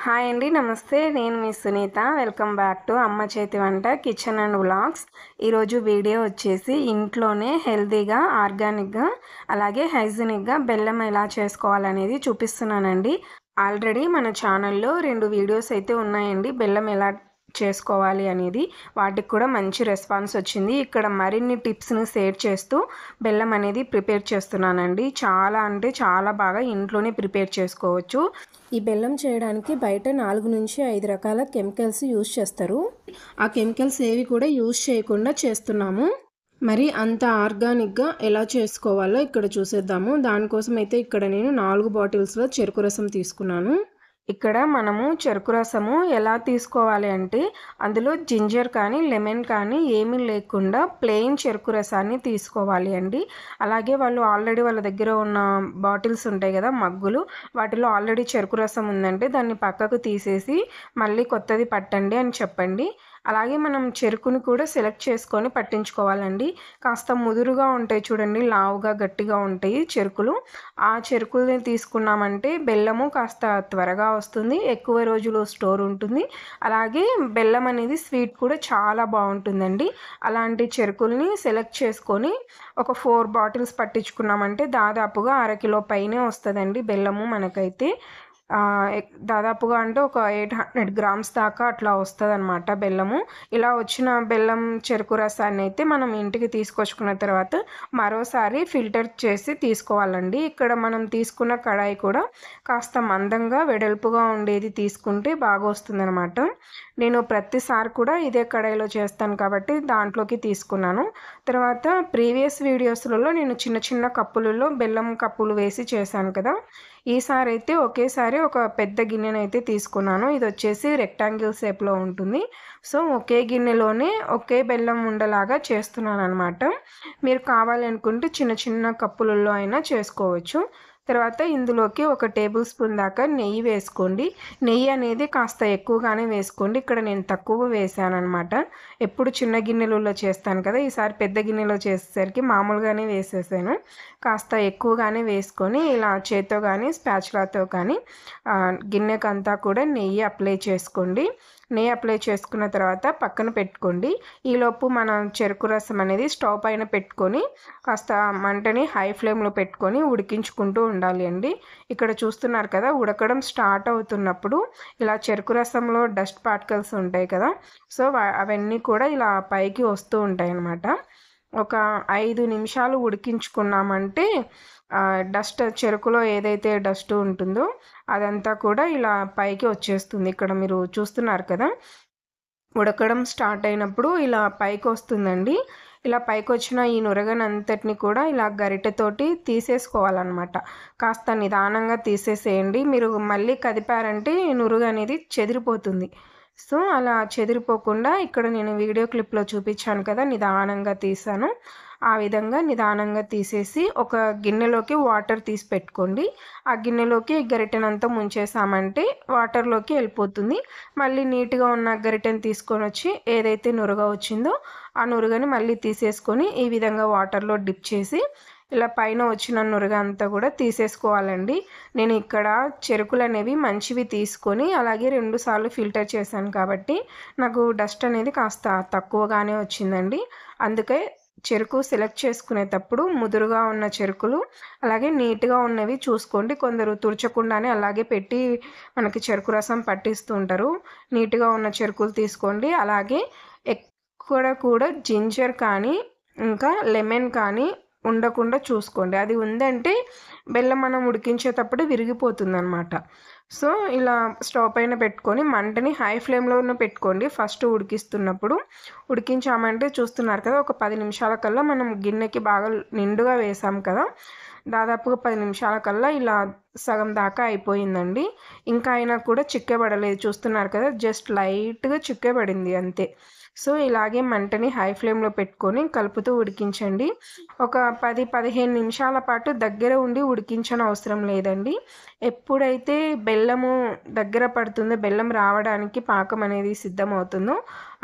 Hi అండి. నమస్తే. నేను మీ సునీత. వెల్కమ్ బ్యాక్ టు అమ్మ చేతి వంట కిచెన్ అండ్ వ్లాగ్స్. ఈరోజు వీడియో వచ్చేసి ఇంట్లోనే హెల్తీగా, ఆర్గానిక్గా, అలాగే హైజీనిక్గా బెల్లం ఎలా చేసుకోవాలనేది చూపిస్తున్నానండి. ఆల్రెడీ మన ఛానల్లో 2 వీడియోస్ అయితే ఉన్నాయండి బెల్లం ఎలా చేసుకోవాలి అనేది. వాటికి కూడా మంచి రెస్పాన్స్ వచ్చింది. ఇక్కడ మరిన్ని టిప్స్ని షేర్ చేస్తూ బెల్లం అనేది ప్రిపేర్ చేస్తున్నానండి. చాలా అంటే చాలా బాగా ఇంట్లోనే ప్రిపేర్ చేసుకోవచ్చు. ఈ బెల్లం చేయడానికి బయట 4 నుంచి 5 రకాల కెమికల్స్ యూజ్ చేస్తారు. ఆ కెమికల్స్ ఏవి కూడా యూజ్ చేయకుండా చేస్తున్నాము. మరి అంత ఆర్గానిక్గా ఎలా చేసుకోవాలో ఇక్కడ చూసేద్దాము. దానికోసం అయితే ఇక్కడ నేను 4 బాటిల్స్లో చెరుకు రసం తీసుకున్నాను. ఇక్కడ మనము చెరుకు రసము ఎలా తీసుకోవాలి అంటే అందులో జింజర్ కానీ లెమన్ కానీ ఏమీ లేకుండా ప్లెయిన్ చెరుకు రసాన్ని తీసుకోవాలి అండి. అలాగే వాళ్ళు ఆల్రెడీ వాళ్ళ దగ్గర ఉన్న బాటిల్స్ ఉంటాయి కదా, మగ్గులు, వాటిలో ఆల్రెడీ చెరుకు రసం ఉందంటే దాన్ని పక్కకు తీసేసి మళ్ళీ కొత్తది పట్టండి అని చెప్పండి. అలాగే మనం చెరుకుని కూడా సెలెక్ట్ చేసుకొని పట్టించుకోవాలండి. కాస్త ముదురుగా ఉంటాయి చూడండి, లావుగా గట్టిగా ఉంటాయి చెరుకులు. ఆ చెరుకుల్ని తీసుకున్నామంటే బెల్లము కాస్త త్వరగా వస్తుంది, ఎక్కువ రోజులు స్టోర్ ఉంటుంది. అలాగే బెల్లం అనేది స్వీట్ కూడా చాలా బాగుంటుందండి. అలాంటి చెరుకుల్ని సెలెక్ట్ చేసుకొని ఒక 4 బాటిల్స్ పట్టించుకున్నామంటే దాదాపుగా అరకిలో పైనే వస్తుందండి బెల్లము మనకైతే. దాదాపుగా అంటే ఒక 800 గ్రామ్స్ దాకా అట్లా వస్తుందన్నమాట బెల్లము. ఇలా వచ్చిన బెల్లం చెరుకు రసాన్ని అయితే మనం ఇంటికి తీసుకొచ్చుకున్న తర్వాత మరోసారి ఫిల్టర్ చేసి తీసుకోవాలండి. ఇక్కడ మనం తీసుకున్న కడాయి కూడా కాస్త మందంగా వెడల్పుగా ఉండేది తీసుకుంటే బాగా వస్తుందన్నమాట. నేను ప్రతిసారి కూడా ఇదే కడాయిలో చేస్తాను కాబట్టి దాంట్లోకి తీసుకున్నాను. తర్వాత ప్రీవియస్ వీడియోస్లలో నేను చిన్న చిన్న కప్పులలో బెల్లం కప్పులు వేసి చేశాను కదా. ఈసారి అయితే ఒకేసారి ఒక పెద్ద గిన్నెనైతే తీసుకున్నాను. ఇది వచ్చేసి రెక్టాంగిల్ షేప్లో ఉంటుంది. సో ఒకే గిన్నెలోనే ఒకే బెల్లం ఉండలాగా చేస్తున్నాను అనమాట. మీరు కావాలనుకుంటే చిన్న చిన్న కప్పులలో అయినా చేసుకోవచ్చు. తర్వాత ఇందులోకి 1 టేబుల్ స్పూన్ దాకా నెయ్యి వేసుకోండి. నెయ్యి అనేది కాస్త ఎక్కువగానే వేసుకోండి. ఇక్కడ నేను తక్కువ వేసాను అనమాట. ఎప్పుడు చిన్న గిన్నెలలో చేస్తాను కదా, ఈసారి పెద్ద గిన్నెలో చేసేసరికి మామూలుగానే వేసేసాను. కాస్త ఎక్కువగానే వేసుకొని ఇలా చేత్తో కానీ స్పాచులాతో కానీ గిన్నెకంతా కూడా నెయ్యి అప్లై చేసుకోండి. నెయ్యి అప్లై చేసుకున్న తర్వాత పక్కన పెట్టుకోండి. ఈలోపు మనం చెరుకు రసం అనేది స్టవ్ పైన పెట్టుకొని కాస్త మంటని హై ఫ్లేమ్లో పెట్టుకొని ఉడికించుకుంటూ ఉండాలి అండి. ఇక్కడ చూస్తున్నారు కదా, ఉడకడం స్టార్ట్ అవుతున్నప్పుడు ఇలా చెరుకు రసంలో డస్ట్ పార్టికల్స్ ఉంటాయి కదా, సో అవన్నీ కూడా ఇలా పైకి వస్తూ ఉంటాయి అన్నమాట. ఒక 5 నిమిషాలు ఉడికించుకున్నామంటే డస్ట్, చెరుకులో ఏదైతే డస్ట్ ఉంటుందో అదంతా కూడా ఇలా పైకి వచ్చేస్తుంది. ఇక్కడ మీరు చూస్తున్నారు కదా, ఉడకడం స్టార్ట్ అయినప్పుడు ఇలా పైకి వస్తుందండి. ఇలా పైకి వచ్చిన ఈ నురగనంతటిని కూడా ఇలా గరిటెతోటి తీసేసుకోవాలన్నమాట. కాస్త నిదానంగా తీసేసేయండి. మీరు మళ్ళీ కదిపారంటే నురుగు అనేది చెదిరిపోతుంది. సో అలా చెదిరిపోకుండా ఇక్కడ నేను వీడియో క్లిప్లో చూపించాను కదా, నిదానంగా తీసాను. ఆ విధంగా నిదానంగా తీసేసి ఒక గిన్నెలోకి వాటర్ తీసి పెట్టుకోండి. ఆ గిన్నెలోకి గరిటెనంతా ముంచేసామంటే వాటర్లోకి వెళ్ళిపోతుంది. మళ్ళీ నీట్గా ఉన్న గరిటెని తీసుకొని వచ్చి ఏదైతే నురగ వచ్చిందో ఆ నురగని మళ్ళీ తీసేసుకొని ఈ విధంగా వాటర్లో డిప్ చేసి ఇలా పైన వచ్చిన నురగ అంతా కూడా తీసేసుకోవాలండి. నేను ఇక్కడ చెరుకులు అనేవి మంచివి తీసుకొని అలాగే 2 సార్లు ఫిల్టర్ చేశాను కాబట్టి నాకు డస్ట్ అనేది కాస్త తక్కువగానే వచ్చిందండి. అందుకే చెరుకు సెలెక్ట్ చేసుకునేటప్పుడు ముదురుగా ఉన్న చెరుకులు అలాగే నీట్గా ఉన్నవి చూసుకోండి. కొందరు తుడచకుండానే అలాగే పెట్టి మనకి చెరుకు రసం పట్టిస్తూ ఉంటారు. నీట్గా ఉన్న చెరుకులు తీసుకోండి. అలాగే ఎక్కడ కూడా జింజర్ కానీ ఇంకా లెమన్ కానీ ఉండకుండా చూసుకోండి. అది ఉందంటే బెల్లం మనం ఉడికించేటప్పుడు విరిగిపోతుంది అనమాట. సో ఇలా స్టవ్ పైన పెట్టుకొని మంటని హై ఫ్లేమ్లోనే పెట్టుకోండి. ఫస్ట్ ఉడికిస్తున్నప్పుడు ఉడికించామంటే చూస్తున్నారు కదా, ఒక 10 నిమిషాల కల్లా మనం గిన్నెకి బాగా నిండుగా వేసాం కదా, దాదాపుగా 10 నిమిషాల కల్లా ఇలా సగం దాకా అయిపోయిందండి. ఇంకా అయినా కూడా చిక్కబడలేదు. చూస్తున్నారు కదా, జస్ట్ లైట్గా చిక్కబడింది అంతే. సో ఇలాగే మంటని హై ఫ్లేమ్లో పెట్టుకొని కలుపుతూ ఉడికించండి. ఒక 10-15 నిమిషాల పాటు దగ్గర ఉండి ఉడికించని అవసరం లేదండి. ఎప్పుడైతే బెల్లము దగ్గర పడుతుందో, బెల్లం రావడానికి పాకం అనేది సిద్ధమవుతుందో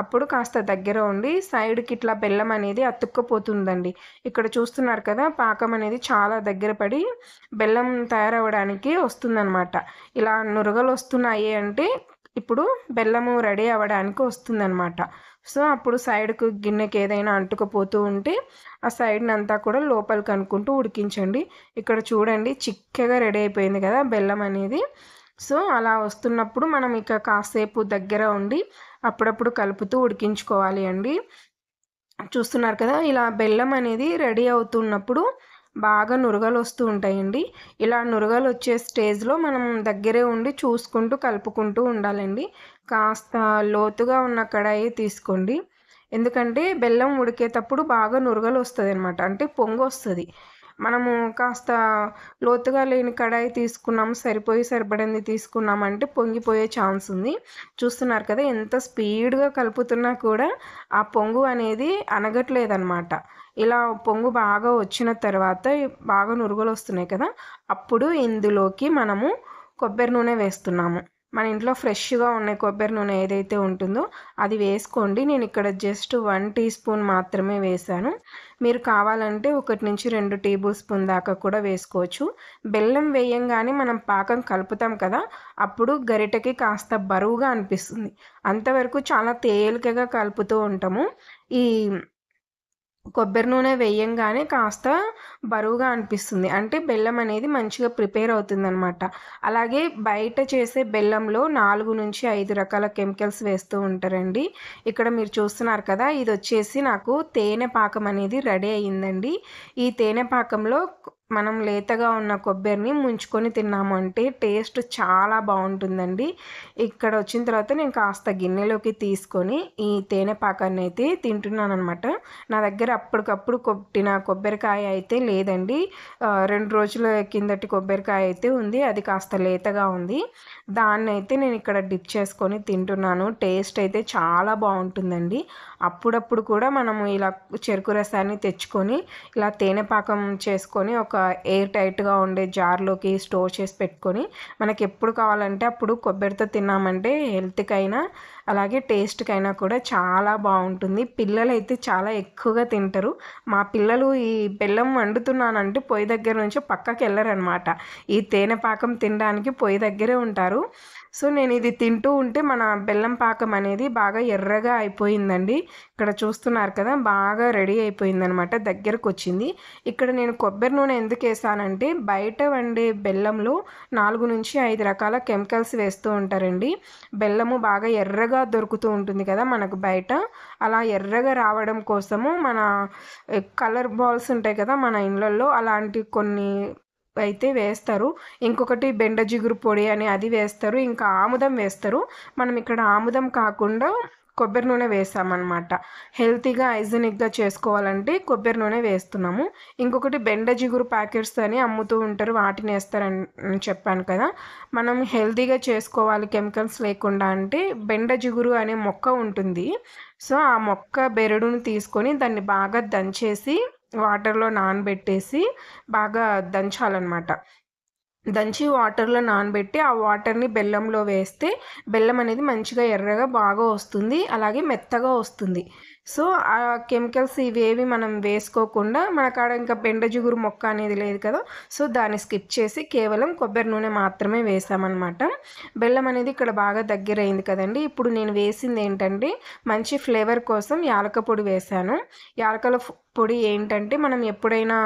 అప్పుడు కాస్త దగ్గర ఉండి సైడ్కి ఇట్లా బెల్లం అనేది అతుక్కపోతుందండి. ఇక్కడ చూస్తున్నారు కదా, పాకం అనేది చాలా దగ్గర పడి బెల్లం తయారవడానికి వస్తుందన్నమాట. ఇలా నురగలు వస్తున్నాయి అంటే ఇప్పుడు బెల్లము రెడీ అవ్వడానికి వస్తుందన్నమాట. సో అప్పుడు సైడ్కు గిన్నెకి ఏదైనా అంటుకుపోతూ ఉంటే ఆ సైడ్ని అంతా కూడా లోపలికి అనుకుంటూ ఉడికించండి. ఇక్కడ చూడండి చిక్కగా రెడీ అయిపోయింది కదా బెల్లం అనేది. సో అలా వస్తున్నప్పుడు మనం ఇక కాసేపు దగ్గర ఉండి అప్పుడప్పుడు కలుపుతూ ఉడికించుకోవాలి అండి. చూస్తున్నారు కదా, ఇలా బెల్లం అనేది రెడీ అవుతున్నప్పుడు బాగా నురగలు వస్తూ ఉంటాయండి. ఇలా నురగలు వచ్చే స్టేజ్లో మనం దగ్గరే ఉండి చూసుకుంటూ కలుపుకుంటూ ఉండాలండి. కాస్త లోతుగా ఉన్న కడాయి తీసుకోండి. ఎందుకంటే బెల్లం ఉడికేటప్పుడు బాగా నురగలు వస్తుంది అనమాట, అంటే పొంగు వస్తుంది. మనము కాస్త లోతుగా లేని కడాయి తీసుకున్నాము, సరిపడింది తీసుకున్నామంటే పొంగిపోయే ఛాన్స్ ఉంది. చూస్తున్నారు కదా, ఎంత స్పీడ్గా కలుపుతున్నా కూడా ఆ పొంగు అనేది అనగట్లేదన్నమాట. ఇలా పొంగు బాగా వచ్చిన తర్వాత బాగా నురుగులు వస్తున్నాయి కదా, అప్పుడు ఇందులోకి మనము కొబ్బరి నూనె వేస్తున్నాము. మన ఇంట్లో ఫ్రెష్గా ఉన్న కొబ్బరి నూనె ఏదైతే ఉంటుందో అది వేసుకోండి. నేను ఇక్కడ జస్ట్ 1 టీ స్పూన్ మాత్రమే వేశాను. మీరు కావాలంటే 1 నుంచి 2 టేబుల్ స్పూన్ దాకా కూడా వేసుకోవచ్చు. బెల్లం వేయంగానే మనం పాకం కలుపుతాం కదా, అప్పుడు గరిటెకి కాస్త బరువుగా అనిపిస్తుంది. అంతవరకు చాలా తేలికగా కలుపుతూ ఉంటాము. ఈ కొబ్బరి నూనె వేయంగానే కాస్త బరువుగా అనిపిస్తుంది, అంటే బెల్లం అనేది మంచిగా ప్రిపేర్ అవుతుందన్నమాట. అలాగే బయట చేసే బెల్లంలో 4 నుంచి 5 రకాల కెమికల్స్ వేస్తూ ఉంటారండి. ఇక్కడ మీరు చూస్తున్నారు కదా, ఇది వచ్చేసి నాకు తేనె పాకం అనేది రెడీ అయ్యిందండి. ఈ తేనె పాకంలో మనం లేతగా ఉన్న కొబ్బరిని ముంచుకొని తిన్నాము అంటే టేస్ట్ చాలా బాగుంటుందండి. ఇక్కడ వచ్చిన తర్వాత నేను కాస్త గిన్నెలోకి తీసుకొని ఈ తేనె పాకాన్ని అయితే తింటున్నాను అనమాట. నా దగ్గర అప్పటికప్పుడు కొట్టిన కొబ్బరికాయ అయితే లేదండి. 2 రోజుల కిందటి కొబ్బరికాయ అయితే ఉంది, అది కాస్త లేతగా ఉంది. దాన్ని అయితే నేను ఇక్కడ డిప్ చేసుకొని తింటున్నాను. టేస్ట్ అయితే చాలా బాగుంటుందండి. అప్పుడప్పుడు కూడా మనము ఇలా చెరుకు రసాన్ని తెచ్చుకొని ఇలా తేనె పాకం చేసుకొని ఒక ఎయిర్ టైట్గా ఉండే జార్లోకి స్టోర్ చేసి పెట్టుకొని మనకి ఎప్పుడు కావాలంటే అప్పుడు కొబ్బరితో తిన్నామంటే హెల్త్కైనా అలాగే టేస్ట్కైనా కూడా చాలా బాగుంటుంది. పిల్లలు అయితే చాలా ఎక్కువగా తింటారు. మా పిల్లలు ఈ బెల్లం వండుతున్నానంటే పొయ్యి దగ్గర నుంచి పక్కకి వెళ్ళరనమాట. ఈ తేనె పాకం తినడానికి పొయ్యి దగ్గరే ఉంటారు. సో నేను ఇది తింటూ ఉంటే మన బెల్లం పాకం అనేది బాగా ఎర్రగా అయిపోయిందండి. ఇక్కడ చూస్తున్నారు కదా, బాగా రెడీ అయిపోయిందనమాట, దగ్గరకు వచ్చింది. ఇక్కడ నేను కొబ్బరి నూనె ఎందుకు వేసానంటే బయట వండే బెల్లంలో 4 నుంచి 5 రకాల కెమికల్స్ వేస్తూ ఉంటారండి. బెల్లము బాగా ఎర్రగా దొరుకుతూ ఉంటుంది కదా మనకు బయట, అలా ఎర్రగా రావడం కోసము మన కలర్ బాల్స్ ఉంటాయి కదా మన ఇళ్ళల్లో, అలాంటి కొన్ని అయితే వేస్తారు. ఇంకొకటి బెండ జిగురు పొడి అని అది వేస్తారు, ఇంకా ఆముదం వేస్తారు. మనం ఇక్కడ ఆముదం కాకుండా కొబ్బరి నూనె వేసామన్నమాట. హెల్తీగా హైజీనిక్గా చేసుకోవాలంటే కొబ్బరి నూనె వేస్తున్నాము. ఇంకొకటి బెండ జిగురు ప్యాకెట్స్ అని అమ్ముతూ ఉంటారు, వాటిని వేస్తారని చెప్పాను కదా. మనం హెల్తీగా చేసుకోవాలి కెమికల్స్ లేకుండా అంటే బెండ జిగురు అనే మొక్క ఉంటుంది. సో ఆ మొక్క బెరడును తీసుకొని దాన్ని బాగా దంచేసి వాటర్లో నానబెట్టేసి బాగా దంచాలన్నమాట. దంచి వాటర్లో నానబెట్టి ఆ వాటర్ని బెల్లంలో వేస్తే బెల్లం అనేది మంచిగా ఎర్రగా బాగా వస్తుంది, అలాగే మెత్తగా వస్తుంది. సో ఆ కెమికల్స్ ఇవేవి మనం వేసుకోకుండా మనకాడ ఇంకా బెండ జిగురు మొక్క అనేది లేదు కదా, సో దాన్ని స్కిప్ చేసి కేవలం కొబ్బరి నూనె మాత్రమే వేసామన్నమాట. బెల్లం అనేది ఇక్కడ బాగా దగ్గర అయింది కదండి. ఇప్పుడు నేను వేసింది ఏంటంటే మంచి ఫ్లేవర్ కోసం యాలక పొడి వేశాను. యాలకల పొడి ఏంటంటే మనం ఎప్పుడైనా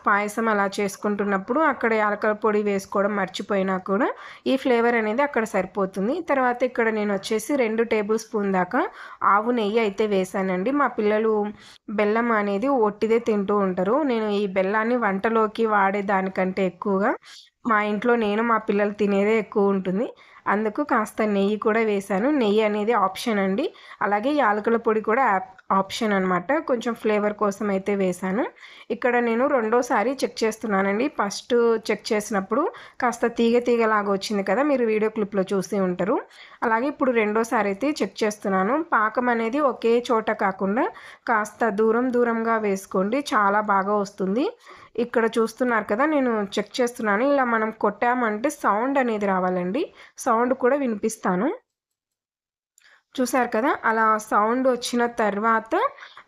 పాయసం అలా చేసుకుంటున్నప్పుడు అక్కడ యాలకల పొడి వేసుకోవడం మర్చిపోయినా కూడా ఈ ఫ్లేవర్ అనేది అక్కడ సరిపోతుంది. తర్వాత ఇక్కడ నేను వచ్చేసి 2 టేబుల్ స్పూన్ దాకా ఆవు నెయ్యి అయితే వేసానండి. మా పిల్లలు బెల్లం అనేది ఒట్టిదే తింటూ ఉంటారు. నేను ఈ బెల్లాన్ని వంటలోకి వాడే దానికంటే ఎక్కువగా మా ఇంట్లో నేను మా పిల్లలు తినేదే ఎక్కువ ఉంటుంది. అందుకు కాస్త నెయ్యి కూడా వేశాను. నెయ్యి అనేది ఆప్షన్ అండి. అలాగే యాలకుల పొడి కూడా ఆప్షన్ అనమాట. కొంచెం ఫ్లేవర్ కోసం అయితే వేశాను. ఇక్కడ నేను రెండోసారి చెక్ చేస్తున్నానండి. ఫస్ట్ చెక్ చేసినప్పుడు కాస్త తీగ తీగలాగా వచ్చింది కదా, మీరు వీడియో క్లిప్లో చూసి ఉంటారు. అలాగే ఇప్పుడు రెండోసారి అయితే చెక్ చేస్తున్నాను. పాకం అనేది ఒకే చోట కాకుండా కాస్త దూరం దూరంగా వేసుకోండి, చాలా బాగా వస్తుంది. ఇక్కడ చూస్తున్నారు కదా, నేను చెక్ చేస్తున్నాను. ఇలా మనం కొట్టామంటే సౌండ్ అనేది రావాలండి. సౌండ్ కూడా వినిపిస్తాను. చూసారు కదా, అలా సౌండ్ వచ్చిన తర్వాత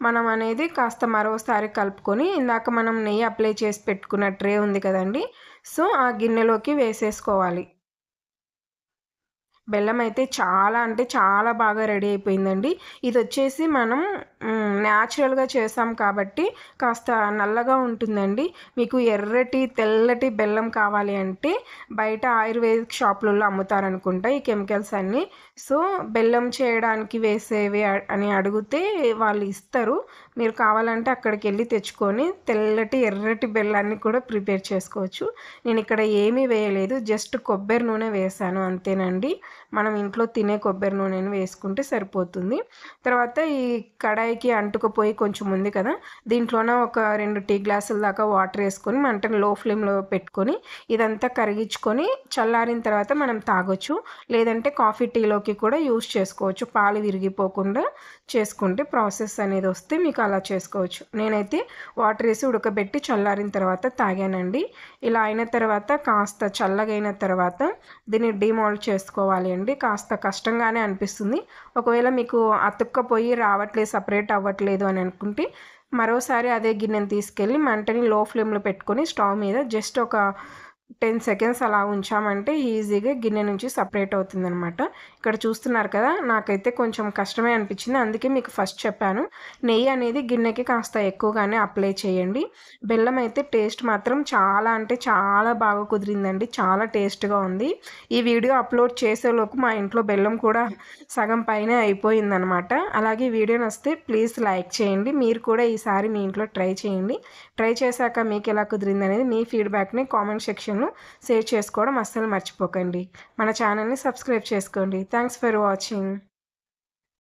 మనం అనేది కాస్త మరోసారి కలుపుకొని ఇందాక మనం నెయ్యి అప్లై చేసి పెట్టుకున్న ట్రే ఉంది కదండి, సో ఆ గిన్నెలోకి వేసేసుకోవాలి. బెల్లం అయితే చాలా అంటే చాలా బాగా రెడీ అయిపోయిందండి. ఇది వచ్చేసి మనం న్యాచురల్గా చేసాం కాబట్టి కాస్త నల్లగా ఉంటుందండి. మీకు ఎర్రటి తెల్లటి బెల్లం కావాలి అంటే బయట ఆయుర్వేదిక్ షాపులలో అమ్ముతారనుకుంటా ఈ కెమికల్స్ అన్నీ. సో బెల్లం చేయడానికి వేసేవి అని అడిగితే వాళ్ళు ఇస్తారు. మీరు కావాలంటే అక్కడికి వెళ్ళి తెచ్చుకొని తెల్లటి ఎర్రటి బెల్లాన్ని కూడా ప్రిపేర్ చేసుకోవచ్చు. నేను ఇక్కడ ఏమీ వేయలేదు, జస్ట్ కొబ్బరి నూనె వేసాను అంతేనండి. మనం ఇంట్లో తినే కొబ్బరి నూనెను వేసుకుంటే సరిపోతుంది. తర్వాత ఈ కడాయికి అంటుకుపోయి కొంచెం ఉంది కదా, దీంట్లోన ఒక 2 టీ గ్లాసుల దాకా వాటర్ వేసుకొని మంటను లో ఫ్లేమ్లో పెట్టుకొని ఇదంతా కరిగించుకొని చల్లారిన తర్వాత మనం తాగొచ్చు. లేదంటే కాఫీ టీలోకి కూడా యూస్ చేసుకోవచ్చు. పాలు విరిగిపోకుండా చేసుకుంటే ప్రాసెస్ అనేది వస్తే మీకు అలా చేసుకోవచ్చు. నేనైతే వాటర్ వేసి ఉడకబెట్టి చల్లారిన తర్వాత తాగానండి. ఇలా అయిన తర్వాత కాస్త చల్లగైన తర్వాత దీన్ని డిమోల్డ్ చేసుకోవాలి అండి. కాస్త కష్టంగానే అనిపిస్తుంది. ఒకవేళ మీకు అతుక్కపోయి రావట్లేదు, సపరేట్ అవ్వట్లేదు అని అనుకుంటే మరోసారి అదే గిన్నెని తీసుకెళ్ళి మంటని లో ఫ్లేమ్లో పెట్టుకొని స్టవ్ మీద జస్ట్ ఒక 10 సెకండ్స్ అలా ఉంచామంటే ఈజీగా గిన్నె నుంచి సపరేట్ అవుతుందనమాట. ఇక్కడ చూస్తున్నారు కదా, నాకైతే కొంచెం కష్టమే అనిపించింది. అందుకే మీకు ఫస్ట్ చెప్పాను, నెయ్యి అనేది గిన్నెకి కాస్త ఎక్కువగానే అప్లై చేయండి. బెల్లం అయితే టేస్ట్ మాత్రం చాలా అంటే చాలా బాగా కుదిరిందండి. చాలా టేస్ట్గా ఉంది. ఈ వీడియో అప్లోడ్ చేసేలోపు మా ఇంట్లో బెల్లం కూడా సగం పైనే అయిపోయిందనమాట. అలాగే వీడియో నచ్చితే ప్లీజ్ లైక్ చేయండి. మీరు కూడా ఈసారి మీ ఇంట్లో ట్రై చేయండి. ట్రై చేశాక మీకు ఎలా కుదిరింది అనేది మీ ఫీడ్బ్యాక్ని కామెంట్ సెక్షన్లో షేర్ చేసుకోవడం అస్సలు మర్చిపోకండి. మన ఛానల్ని సబ్స్క్రైబ్ చేసుకోండి. Thanks for watching.